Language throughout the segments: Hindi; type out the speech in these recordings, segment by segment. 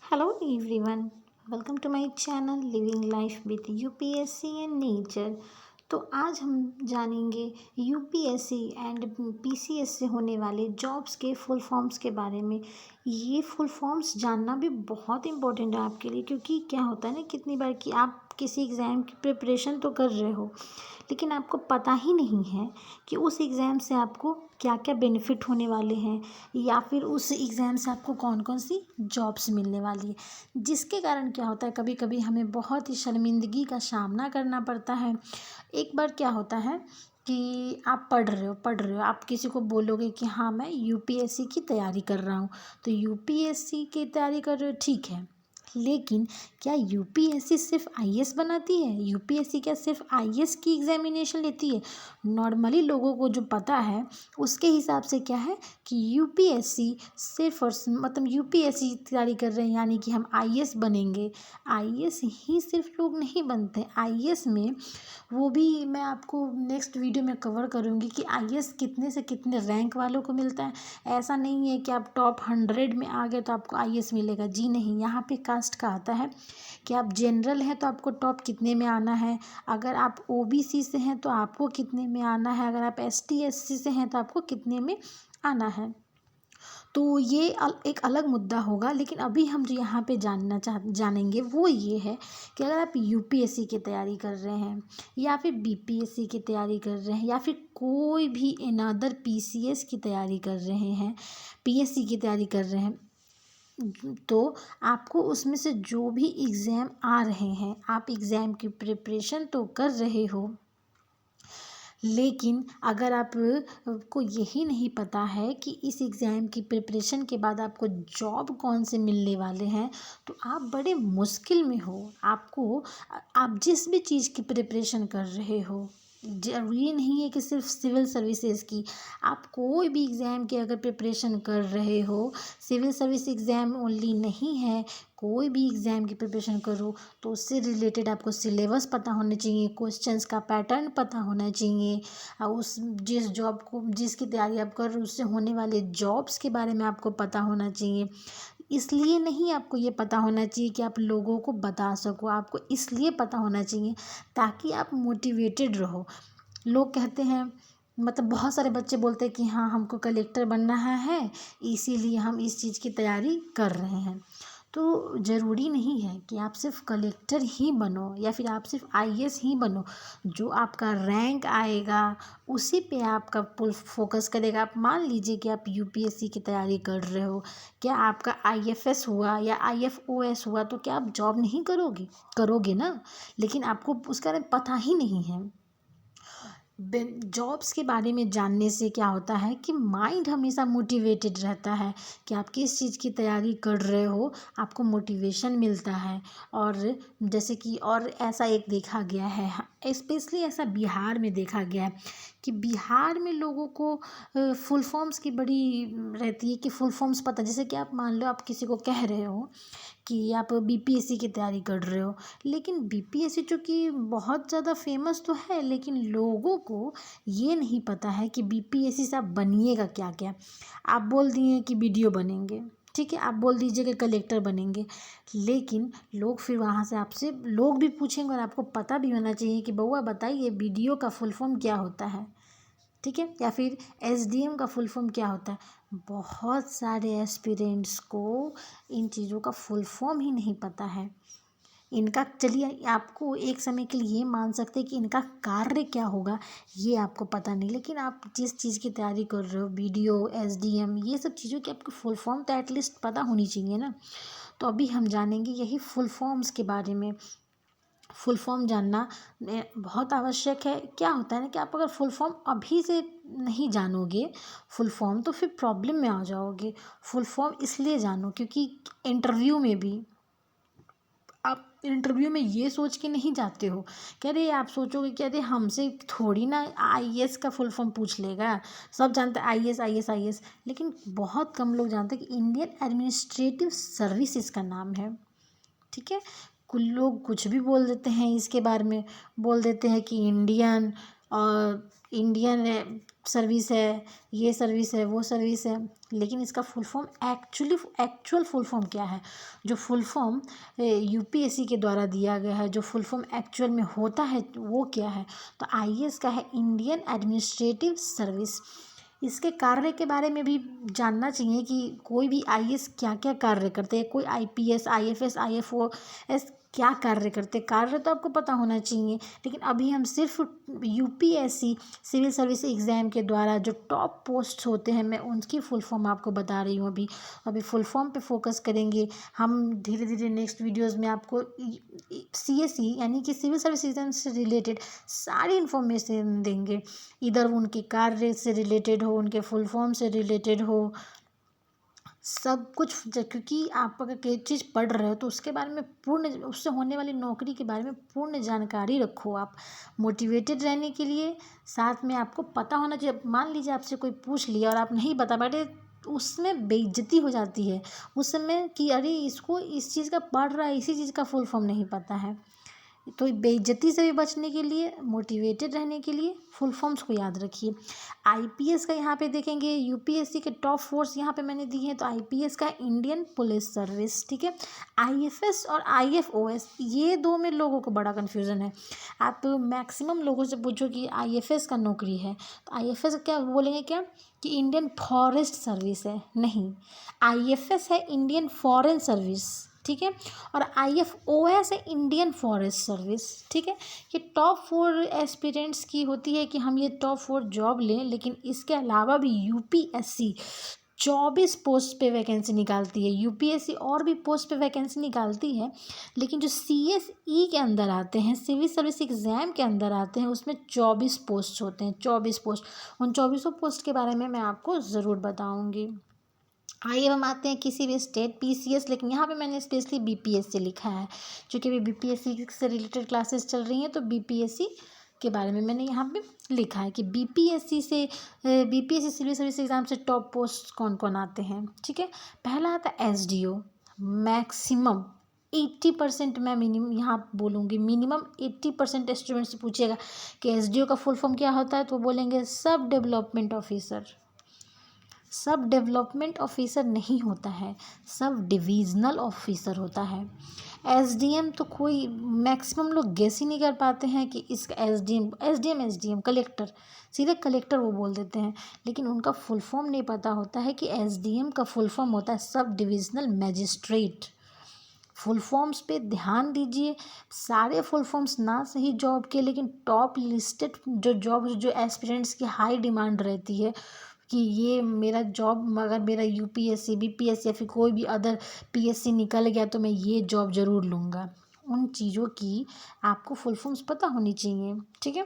Hello everyone, welcome to my channel Living Life with UPSC and Nature। तो आज हम जानेंगे यूपीएससी एंड पीसीएस से होने वाले जॉब्स के फुल फॉर्म्स के बारे में। ये फुल फॉर्म्स जानना भी बहुत इम्पोर्टेंट है आपके लिए, क्योंकि क्या होता है ना, कितनी बार कि आप किसी एग्ज़ाम की प्रिपरेशन तो कर रहे हो लेकिन आपको पता ही नहीं है कि उस एग्ज़ाम से आपको क्या क्या बेनिफिट होने वाले हैं या फिर उस एग्ज़ाम से आपको कौन कौन सी जॉब्स मिलने वाली है, जिसके कारण क्या होता है कभी कभी हमें बहुत ही शर्मिंदगी का सामना करना पड़ता है। एक बार क्या होता है कि आप पढ़ रहे हो, आप किसी को बोलोगे कि हाँ मैं यूपीएससी की तैयारी कर रहा हूँ, तो यूपीएससी की तैयारी कर रहे हो, ठीक है, लेकिन क्या यूपीएससी सिर्फ आईएएस बनाती है? यूपीएससी क्या सिर्फ आईएएस की एग्जामिनेशन लेती है? नॉर्मली लोगों को जो पता है उसके हिसाब से क्या है कि यूपीएससी सिर्फ और मतलब यूपीएससी तैयारी कर रहे हैं यानी कि हम आईएएस बनेंगे। आईएएस ही सिर्फ लोग नहीं बनते, आईएएस में वो भी मैं आपको नेक्स्ट वीडियो में कवर करूँगी कि आईएएस कितने से कितने रैंक वालों को मिलता है। ऐसा नहीं है कि आप टॉप 100 में आ गए तो आपको आईएएस मिलेगा, जी नहीं। यहाँ पे कास्ट का आता है कि आप जनरल हैं तो आपको टॉप कितने में आना है, अगर आप ओबीसी से हैं तो आपको कितने में आना है, अगर आप एसटी एससी से हैं तो आपको कितने में आना है। तो ये एक अलग मुद्दा होगा, लेकिन अभी हम जो यहाँ पे जानेंगे वो ये है कि अगर आप यूपीएससी की तैयारी कर रहे हैं या फिर बीपीएससी की तैयारी कर रहे हैं या फिर कोई भी अनदर पीसीएस की तैयारी कर रहे हैं, पीएससी की तैयारी कर रहे हैं, तो आपको उसमें से जो भी एग्ज़ाम आ रहे हैं, आप एग्ज़ाम की प्रिपरेशन तो कर रहे हो, लेकिन अगर आप को यही नहीं पता है कि इस एग्ज़ाम की प्रिपरेशन के बाद आपको जॉब कौन से मिलने वाले हैं, तो आप बड़े मुश्किल में हो। आपको आप जिस भी चीज़ की प्रिपरेशन कर रहे हो, ज़रूरी नहीं है कि सिर्फ सिविल सर्विसेज की, आप कोई भी एग्ज़ाम की अगर प्रिपरेशन कर रहे हो, सिविल सर्विस एग्ज़ाम ओनली नहीं है, कोई भी एग्ज़ाम की प्रिपरेशन करो तो उससे रिलेटेड आपको सिलेबस पता होना चाहिए, क्वेश्चंस का पैटर्न पता होना चाहिए, और उस जिस जॉब को जिसकी तैयारी आप कर रहे हो उससे होने वाले जॉब्स के बारे में आपको पता होना चाहिए। इसलिए नहीं आपको ये पता होना चाहिए कि आप लोगों को बता सको, आपको इसलिए पता होना चाहिए ताकि आप मोटिवेटेड रहो। लोग कहते हैं, मतलब बहुत सारे बच्चे बोलते हैं कि हाँ हमको कलेक्टर बनना है, इसीलिए हम इस चीज़ की तैयारी कर रहे हैं। तो ज़रूरी नहीं है कि आप सिर्फ कलेक्टर ही बनो या फिर आप सिर्फ आईएएस ही बनो। जो आपका रैंक आएगा उसी पे आपका फुल फोकस करेगा। आप मान लीजिए कि आप यूपीएससी की तैयारी कर रहे हो, क्या आपका आईएफएस हुआ या आईएफओएस हुआ तो क्या आप जॉब नहीं करोगे? करोगे ना, लेकिन आपको उसका पता ही नहीं है। जॉब्स के बारे में जानने से क्या होता है कि माइंड हमेशा मोटिवेटेड रहता है कि आप किस चीज़ की तैयारी कर रहे हो, आपको मोटिवेशन मिलता है। और जैसे कि और ऐसा एक देखा गया है, स्पेशली ऐसा बिहार में देखा गया है कि बिहार में लोगों को फुल फॉर्म्स की बड़ी रहती है कि फुल फॉर्म्स पता, जैसे कि आप मान लो आप किसी को कह रहे हो कि आप बीपीएससी की तैयारी कर रहे हो, लेकिन बीपीएससी चूँकि बहुत ज़्यादा फेमस तो है, लेकिन लोगों को ये नहीं पता है कि बीपीएससी से आप बनिएगा क्या क्या। आप बोल दिए कि वीडियो बनेंगे, ठीक है, आप बोल दीजिए कि कलेक्टर बनेंगे, लेकिन लोग फिर वहाँ से आपसे लोग भी पूछेंगे और आपको पता भी होना चाहिए कि बउआ बताइए वीडियो का फुल फॉर्म क्या होता है, ठीक है, या फिर एसडीएम का फुल फॉर्म क्या होता है। बहुत सारे एस्पिरेंट्स को इन चीज़ों का फुल फॉर्म ही नहीं पता है। इनका चलिए आपको एक समय के लिए ये मान सकते हैं कि इनका कार्य क्या होगा ये आपको पता नहीं, लेकिन आप जिस चीज़ की तैयारी कर रहे हो, वीडियो एसडीएम ये सब चीज़ों की आपको फुल फॉर्म तो एटलीस्ट पता होनी चाहिए ना। तो अभी हम जानेंगे यही फुल फॉर्म्स के बारे में। फुल फॉर्म जानना बहुत आवश्यक है। क्या होता है ना कि आप अगर फुल फॉर्म अभी से नहीं जानोगे फुल फॉर्म तो फिर प्रॉब्लम में आ जाओगे। फुल फॉर्म इसलिए जानो क्योंकि इंटरव्यू में भी आप इंटरव्यू में ये सोच के नहीं जाते हो कि अरे आप सोचोगे कि अरे हमसे थोड़ी ना आईएएस का फुल फॉर्म पूछ लेगा, सब जानते हैं आईएएस आईएएस आईएएस, लेकिन बहुत कम लोग जानते हैं कि इंडियन एडमिनिस्ट्रेटिव सर्विसेज का नाम है, ठीक है। कुछ लोग कुछ भी बोल देते हैं इसके बारे में, बोल देते हैं कि इंडियन और इंडियन सर्विस है, ये सर्विस है, वो सर्विस है, लेकिन इसका full form actual full form क्या है, जो फुल फॉर्म यूपीएससी के द्वारा दिया गया है, जो फुल फॉर्म एक्चुअल में होता है वो क्या है, तो आईएएस का है इंडियन एडमिनिस्ट्रेटिव सर्विस। इसके कार्य के बारे में भी जानना चाहिए कि कोई भी आईएएस क्या क्या कार्य करते हैं, कोई आईपीएस, आईएफएस, आईएफओएस क्या कार्य करते हैं, कार्य तो आपको पता होना चाहिए। लेकिन अभी हम सिर्फ यूपीएससी सिविल सर्विस एग्ज़ाम के द्वारा जो टॉप पोस्ट होते हैं, मैं उनकी फुल फॉर्म आपको बता रही हूँ। अभी फुल फॉर्म पे फोकस करेंगे हम। धीरे धीरे नेक्स्ट वीडियोज़ में आपको सीएसई यानी कि सिविल सर्विस एग्जाम से रिलेटेड सारी इन्फॉर्मेशन देंगे, इधर उनके कार्य से रिलेटेड हो, उनके फुल फॉर्म से रिलेटेड हो, सब कुछ। क्योंकि आप अगर कोई चीज़ पढ़ रहे हो तो उसके बारे में पूर्ण, उससे होने वाली नौकरी के बारे में पूर्ण जानकारी रखो आप, मोटिवेटेड रहने के लिए। साथ में आपको पता होना चाहिए। मान लीजिए आपसे कोई पूछ लिया और आप नहीं बता पाए, उसमें बेइज्जती हो जाती है उस समय कि अरे इसको इस चीज़ का पढ़ रहा है, इसी चीज़ का फुल फॉर्म नहीं पता है। तो बेइज्जती से भी बचने के लिए, मोटिवेटेड रहने के लिए फुल फॉर्म्स को याद रखिए। आईपीएस का यहाँ पे देखेंगे, यूपीएससी के टॉप फोर्स यहाँ पे मैंने दी हैं। तो आईपीएस का इंडियन पुलिस सर्विस, ठीक है। आईएफएस और आईएफओएस, ये दो में लोगों को बड़ा कन्फ्यूज़न है। आप मैक्सिमम लोगों से पूछो कि आईएफएस का नौकरी है तो आईएफएस क्या बोलेंगे, क्या कि इंडियन फॉरेस्ट सर्विस है। नहीं, आईएफएस है इंडियन फॉरेन सर्विस, ठीक है। और आईएफओएस है इंडियन फॉरेस्ट सर्विस, ठीक है। ये टॉप 4 एस्पिरेंट्स की होती है कि हम ये टॉप 4 जॉब लें। लेकिन इसके अलावा भी यूपीएससी 24 पोस्ट पे वैकेंसी निकालती है। यूपीएससी और भी पोस्ट पे वैकेंसी निकालती है, लेकिन जो सीएसई के अंदर आते हैं, सिविल सर्विस एग्ज़ाम के अंदर आते हैं, उसमें 24 पोस्ट होते हैं, 24 पोस्ट। उन 24 पोस्ट के बारे में मैं आपको ज़रूर बताऊँगी। आइए हम आते हैं किसी भी स्टेट पीसीएस, लेकिन यहाँ पे मैंने स्पेशली बीपीएस से लिखा है, क्योंकि अभी बीपीएससी से रिलेटेड क्लासेस चल रही हैं। तो बीपीएससी के बारे में मैंने यहाँ पे लिखा है कि बीपीएससी सिविल सर्विस एग्ज़ाम से टॉप पोस्ट कौन कौन आते हैं, ठीक है। पहला आता है एसडीओ। मैक्सिमम 80% मैं मिनिमम यहाँ बोलूँगी, मिनिमम 80% स्टूडेंट से पूछिएगा कि एसडीओ का फुल फॉर्म क्या होता है, तो बोलेंगे सब डेवलपमेंट ऑफिसर। सब डेवलपमेंट ऑफिसर नहीं होता है, सब डिविजनल ऑफिसर होता है। एसडीएम तो कोई मैक्सिमम लोग गेस ही नहीं कर पाते हैं कि इसका एसडीएम कलेक्टर, सीधे कलेक्टर वो बोल देते हैं। लेकिन उनका फुल फॉर्म नहीं पता होता है कि एसडीएम का फुल फॉर्म होता है sub divisional magistrate. Full forms पे ध्यान दीजिए। सारे फुल फॉर्म्स ना सही जॉब के, लेकिन टॉप लिस्टेड जो जॉब, जो एस्पिरेंट्स की हाई डिमांड रहती है कि ये मेरा जॉब, अगर मेरा यूपीएससी, बीपीएससी या फिर कोई भी अदर पीएससी निकल गया तो मैं ये जॉब ज़रूर लूँगा, उन चीज़ों की आपको फुल फॉर्म्स पता होनी चाहिए, ठीक है।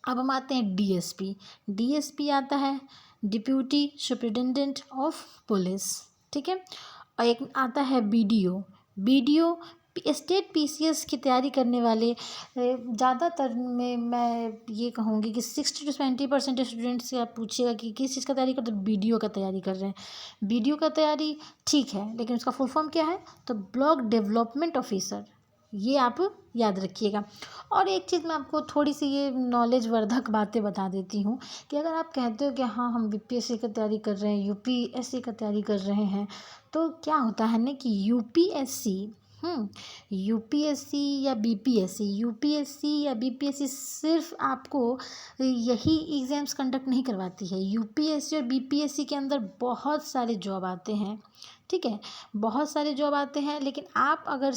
अब हम आते हैं डीएसपी। डीएसपी आता है डिप्यूटी सुपरिटेंडेंट ऑफ पुलिस, ठीक है। और एक आता है बीडीओ। बीडीओ स्टेट पीसीएस की तैयारी करने वाले ज़्यादातर में मैं ये कहूँगी कि 60 to 70% स्टूडेंट्स से आप पूछिएगा कि किस चीज़ का तैयारी करते हैं, बीडीओ का तैयारी कर रहे हैं। बीडीओ का तैयारी ठीक है, लेकिन उसका फुल फॉर्म क्या है, तो ब्लॉक डेवलपमेंट ऑफिसर। ये आप याद रखिएगा। और एक चीज़ मैं आपको थोड़ी सी ये नॉलेज वर्धक बातें बता देती हूँ कि अगर आप कहते हो कि हाँ हम बीपीएससी की तैयारी कर रहे हैं, यूपीएससी का तैयारी कर रहे हैं, तो क्या होता है ना कि यूपीएससी या बीपीएससी सिर्फ आपको यही एग्ज़ाम्स कंडक्ट नहीं करवाती है। यूपीएससी और बीपीएससी के अंदर बहुत सारे जॉब आते हैं, ठीक है, बहुत सारे जॉब आते हैं। लेकिन आप अगर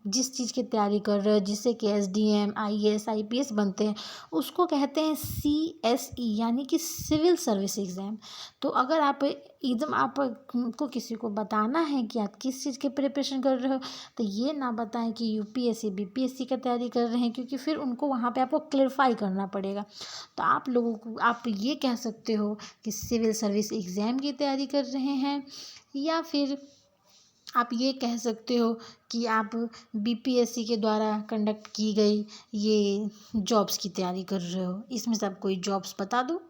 जिस चीज़ की तैयारी कर रहे हो, जिससे कि एसडीएम, आईएएस, आईपीएस बनते हैं, उसको कहते हैं सीएसई यानी कि सिविल सर्विस एग्ज़ाम। तो अगर आप एकदम आपको किसी को बताना है कि आप किस चीज़ की प्रिपरेशन कर रहे हो, तो ये ना बताएं कि यूपीएससी बीपीएससी का तैयारी कर रहे हैं, क्योंकि फिर उनको वहाँ पे आपको क्लेरिफाई करना पड़ेगा। तो आप लोगों को आप ये कह सकते हो कि सिविल सर्विस एग्ज़ाम की तैयारी कर रहे हैं, या फिर आप ये कह सकते हो कि आप बीपीएससी के द्वारा कंडक्ट की गई ये जॉब्स की तैयारी कर रहे हो। इसमें से आप कोई जॉब्स बता दो,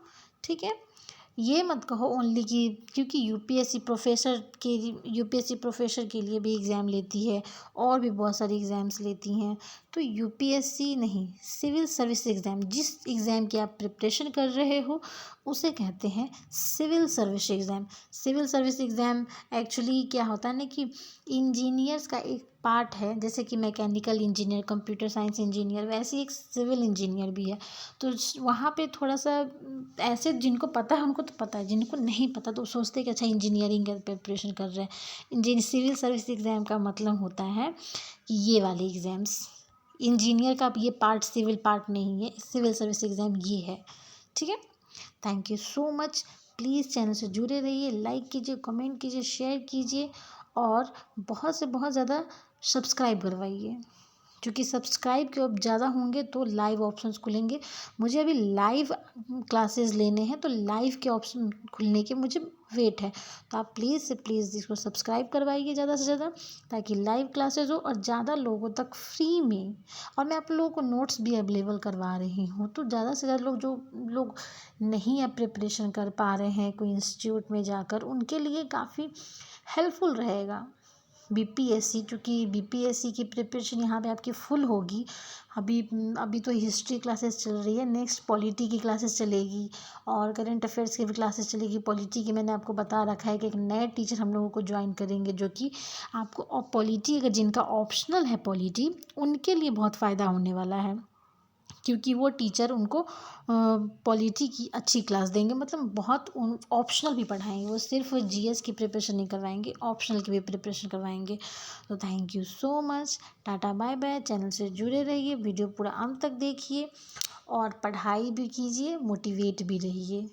ठीक है। ये मत कहो ओनली कि क्योंकि यूपीएससी प्रोफेसर के लिए भी एग्ज़ाम लेती है और भी बहुत सारी एग्ज़ाम्स लेती हैं। तो यूपीएससी नहीं, सिविल सर्विस एग्ज़ाम, जिस एग्ज़ाम की आप प्रिपरेशन कर रहे हो उसे कहते हैं civil service exam. Civil service exam actually क्या होता है ना कि इंजीनियर्स का एक पार्ट है, जैसे कि mechanical engineer, computer science engineer, वैसे ही एक सिविल इंजीनियर भी है। तो वहाँ पे थोड़ा सा ऐसे जिनको पता है उनको तो पता है, जिनको नहीं पता तो सोचते हैं कि अच्छा इंजीनियरिंग का प्रिपरेशन कर रहे हैं। सिविल सर्विस एग्ज़ाम का मतलब होता है कि ये वाले एग्ज़ाम्स, इंजीनियर का ये पार्ट सिविल पार्ट नहीं है, सिविल सर्विस एग्ज़ाम ये है। ठीक है, thank you so much. Please channel से जुड़े रहिए, लाइक कीजिए, कमेंट कीजिए, शेयर कीजिए और बहुत से बहुत ज़्यादा सब्सक्राइब करवाइए, क्योंकि सब्सक्राइब के अब ज़्यादा होंगे तो लाइव ऑप्शंस खुलेंगे। मुझे अभी लाइव क्लासेस लेने हैं, तो लाइव के ऑप्शन खुलने के मुझे वेट है। तो आप प्लीज़ से प्लीज़ इसको सब्सक्राइब करवाइए ज़्यादा से ज़्यादा, ताकि लाइव क्लासेस हो और ज़्यादा लोगों तक फ्री में। और मैं आप लोगों को नोट्स भी अवेलेबल करवा रही हूँ, तो ज़्यादा से ज़्यादा लोग, जो लोग नहीं अब प्रिपरेशन कर पा रहे हैं कोई इंस्टीट्यूट में जाकर, उनके लिए काफ़ी हेल्पफुल रहेगा बीपीएससी, क्योंकि बीपीएससी की प्रिपरेशन यहाँ पे आपकी फुल होगी। अभी अभी तो हिस्ट्री क्लासेस चल रही है, नेक्स्ट पॉलिटी की क्लासेस चलेगी और करंट अफेयर्स की भी क्लासेस चलेगी। पॉलिटी की मैंने आपको बता रखा है कि एक नए टीचर हम लोगों को ज्वाइन करेंगे, जो कि आपको, और पॉलिटी अगर जिनका ऑप्शनल है पॉलिटी, उनके लिए बहुत फ़ायदा होने वाला है, क्योंकि वो टीचर उनको पॉलिटी की अच्छी क्लास देंगे, मतलब बहुत ऑप्शनल भी पढ़ाएंगे, वो सिर्फ जीएस की प्रिपरेशन नहीं करवाएंगे, ऑप्शनल की भी प्रिपरेशन करवाएंगे। तो thank you so much, tata bye bye. Channel से जुड़े रहिए, वीडियो पूरा अंत तक देखिए और पढ़ाई भी कीजिए, मोटिवेट भी रहिए।